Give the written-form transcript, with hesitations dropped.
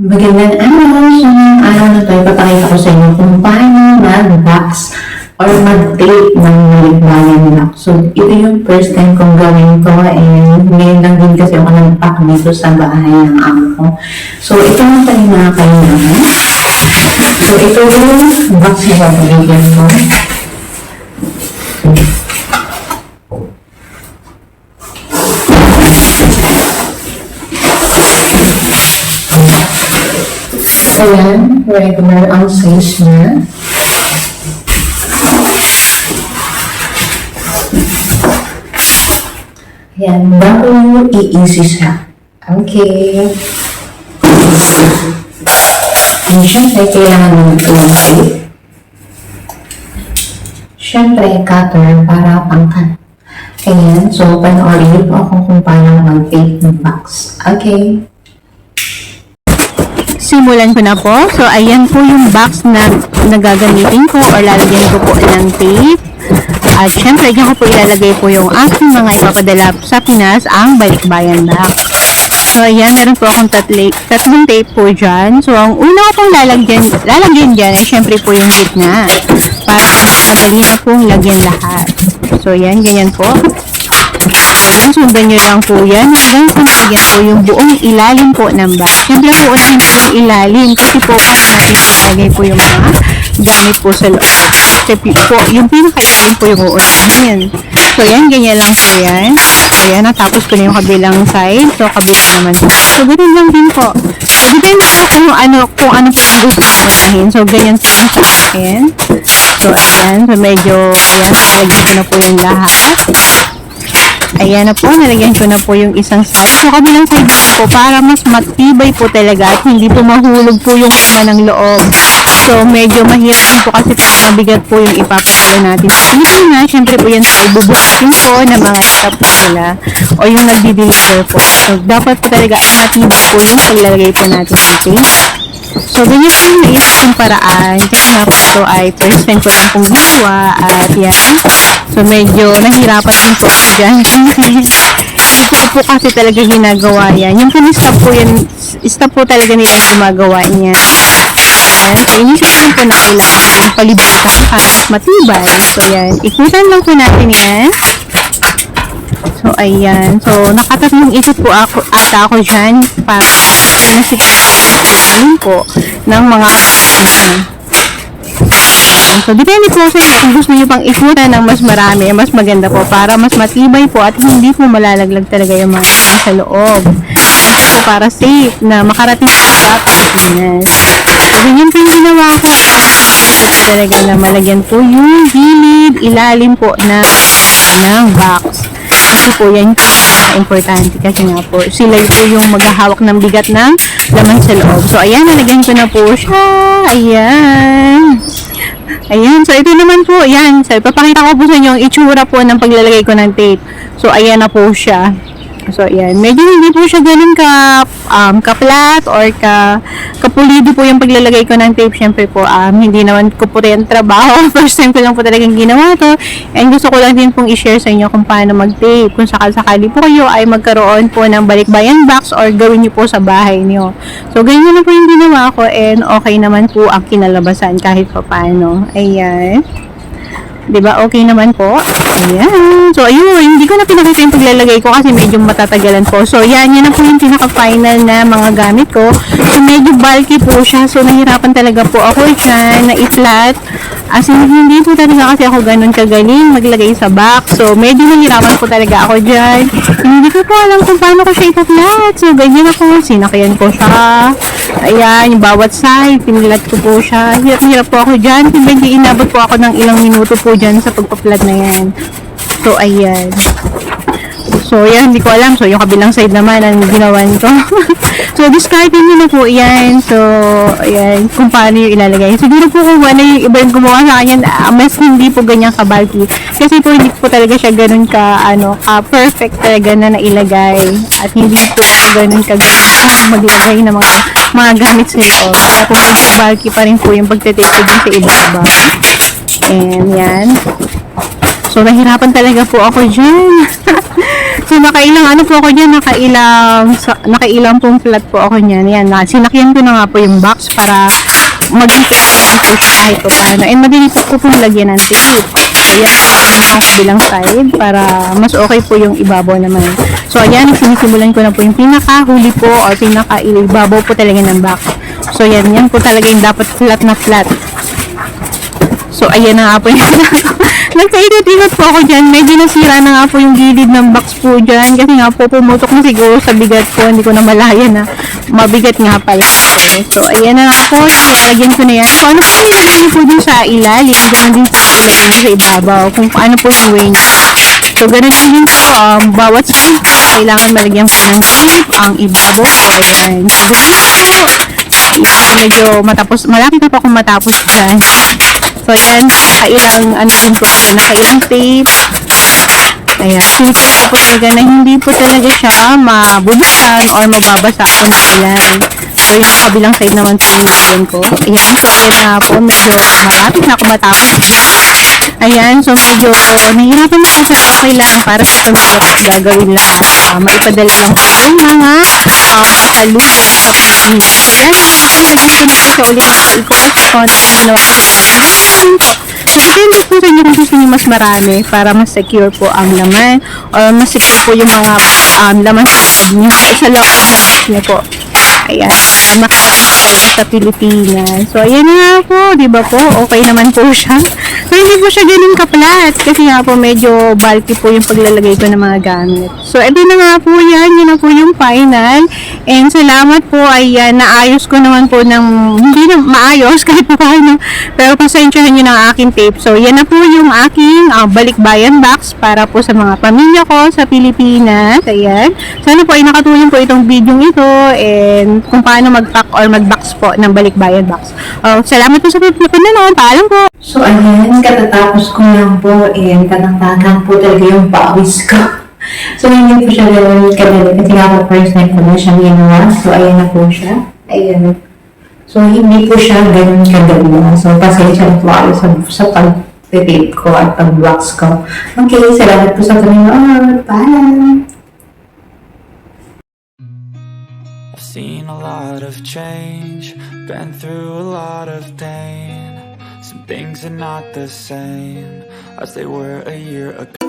Magandang araw! So, ngayong araw na ito, ipapakita ko sa inyo kung paano mag-box or mag-tape ng balikbayan lock. So, ito yung first time kong gawin ko and ngayon lang din kasi ako nag-pack dito sa bahay ng amo ko. So, ito na tayo mga kailangan. So, ito yung box na babagyan ko. Ayan, regular ang size niya. Ayan, bago i-easy siya. Okay. And syempre, kailangan mo ito ng tape. Syempre, cutter para pangkat. Ayan, so panoorin niyo po ako kung paano mag-tape ng box. Okay. Simulan ko na po. So, ayan po yung box na nagagamitin ko or lalagyan ko po ng tape. At syempre, dyan ko po ilalagay po yung aking mga ipapadala sa Pinas, ang balikbayan box. So, ayan, meron po akong tatlong tape po dyan. So, ang una ko pong lalagyan dyan ay syempre po yung gitna. Para madali na pong lagyan lahat. So, ayan, ganyan po. Ayan, sundan nyo lang po yan. Hanggang sinagyan po yung buong ilalim po ng box. Siyempre po, unahin po yung ilalim. Kasi po, paano natin ilagay po yung mga gamit po sa loob. Kasi po, yung pinakailalim po yung uunahin. So, yan, ganyan lang po yan. So, yan, natapos ko na yung kabilang side. So, kabila naman po. So, ganyan lang din po. So, depende po kung ano po yung gusto ko unahin. So, ganyan po yung sa akin. So, ayan. So, medyo, ayan, nalagyan ko na po yung lahat. Ayan na po, nalagyan ko na po yung isang side. So, kabilang side po para mas matibay po talaga at hindi po mahulog po yung laman ng loob. So, medyo mahirap din po kasi pag mabigat po yung ipapadala natin. Hindi na, syempre po yan ay bubuhatin po ng mga staff po nila o yung nagdi-deliver po. So, dapat po talaga ay matibay po yung paglalagay po natin ng tape. So, ganyan po yung naisip kong paraan. Kasi nga po ito ay first time ko lang pong ginawa. At yan. So, medyo nahirapan din po ako dyan. Ito po kasi talaga ginagawa yan. Yung staff po yan, staff po talaga nila gumagawa niya. Ayan. So, inisip lang po na kailangan palibutan para mas matibay. So, yan. Ikutan lang po natin yan. So, ayan. So, nakatatlong ikot po ako dyan para nasikip po ng mga so, depende po sa inyo kung gusto nyo pang ikutan ng mas marami, mas maganda po para mas matibay po at hindi po malalaglag talaga yung mga sa loob. Ito po para safe na makarating sa Pilipinas. So, ganyan po yung ginawa ko. Talaga na malagyan po yung gilid, ilalim po ng box. Kasi po yan importante kasi nga po sila po yung maghahawak ng bigat ng laman sa loob. So, ayan, nalagyan ko na po siya. Ayan. Ayan. So, ito naman po. Ayan. So, ipapakita ko po sa inyo ang itsura po ng paglalagay ko ng tape. So, ayan na po siya. So, ayan. Medyo hindi po siya ganun ka-flat or kapulido po yung paglalagay ko ng tape. Siyempre po, hindi naman ko po rin trabaho. First time ko lang po talagang ginawa to. And gusto ko lang din pong i-share sa inyo kung paano mag-tape. Kung sakali po kayo ay magkaroon po ng balikbayan box or gawin nyo po sa bahay nyo. So, ganyan na po yung ginawa ko and okay naman po ang kinalabasan kahit pa paano. Ayan. Diba? Okay naman po. Ayan. So, ayun. Hindi ko na pinakita yung paglalagay ko kasi medyo matatagalan po. So, yan. Yan na po yung pinaka-final na mga gamit ko. So, medyo bulky po siya. So, nahirapan talaga po ako dyan na i-flat. As in, hindi po talaga kasi ako ganun kagaling maglagay sa box. So, medyo nahirapan po talaga ako dyan. Hindi ko po alam kung paano ko siya i-flat. So, ganyan ako. Sinakyan ko siya. Ayan. Yung bawat side. Pinilat ko po siya. Hirap po ako dyan. Medyo inabot po ako ng ilang minuto po dyan sa pagpa-flat na yan. So, ayan. So, yan, hindi ko alam. So, yung kabilang side naman ang ginawan ko. So, discard nyo na po yan. So, ayan, kung paano yung ilalagay. Siguro po kung ano yung iba yung gumawa sa kanya, mas hindi po ganyan ka-bulky. Kasi po, hindi po talaga siya ganun ka-perfect talaga na nailagay. At hindi po ako ganun maglagay ng mga gamit sa loob. Kaya po, medyo bulky pa rin po yung pagtitake ko din sa iba-iba. And, yan. So, So, nahirapan talaga po ako dyan. So, nakailang ano po ako dyan, nakailang pong flat po ako dyan. Yan, sinakyan ko na nga po yung box para maging flat naman po siya kahit po paano. And madali po po pong lagyan ng tape. Ayan, ang kabilang side para mas okay po yung ibabaw naman. So, ayan, sinisimulan ko na po yung pinakahuli po or pinaka-ibabaw po talaga ng box. So, yan po talaga yung dapat flat na flat. So, ayan na nga po yung nagkaikot-ikot po ako dyan. Medyo nasira na nga po yung gilid ng box po dyan. Kasi nga po, pumutok na siguro sa bigat po. Hindi ko na malaya na mabigat nga pala. So, ayan na nga po. Lalagyan ko na yan. So, ano po yung nilagay niyo po dun sa ilalim? Ganun din po ilagay niyo sa ibabaw. Kung ano po yung way niyo. So, ganun din po. Bawat side po, kailangan malagyan po ng tape. Ang ibabaw po, ayan. So, ganun po. Yan, medyo malapit na po akong matapos dyan. So, yan, nakailang, ano din po talaga, nakailang tape. Ayan, sinisip ko po talaga na hindi po talaga siya mabubuksan or mababasa po ng ulan. So, yung kabilang side naman po yung nilagyan ko. Ayan, so, ayan na po, medyo malapit na ako matapos dyan. Ayan, so, medyo nahihirapan ako pero okay lang para sa sunod gagawin lahat. Maipadala lang po yung mga pasalubong sa Pilipinas. Ayan, so, lagyan ko na po siya ulit ng ikot sa konti ginawa ko. Ayan po. So, depende po sa inyo kung gusto niyo mas marami para mas secure po ang laman or mas secure po yung mga laman sa loob ng box niyo po. Ayan, makagamit kayo sa Pilipinas. So, ayan na nga po, di ba po? Okay naman po siya. So, hindi po siya ganun kaplat kasi nga po medyo bulky po yung paglalagay ko ng mga gamit. So, ito na nga po yan. Yun na po yung final. And salamat po ay naayos ko naman po ng hindi na maayos kahit pa paano. Pero pasensyahan nyo ng aking tape. So, yan na po yung aking balikbayan box para po sa mga pamilya ko sa Pilipinas. Ayan. Sana po ay nakatulong po itong video ito and kung paano mag-pack or mag-box po ng balikbayan box. Salamat po sa panonood. Paalam po! So, ayan, katatapos ko lang po, and katatagan po talaga yung pawis ko. So, hindi po siya gano'n kadali, kasi nga po first time ko na siya ginawa. So, ayan na po siya. Ayan. So, hindi po siya gano'n kadali. So, pasensya na po kayo sa pag-tape ko at pag-box ko. Okay, salamat po sa panonood. Paalam! I've seen a lot of change, been through a lot of pain. Some things are not the same as they were a year ago.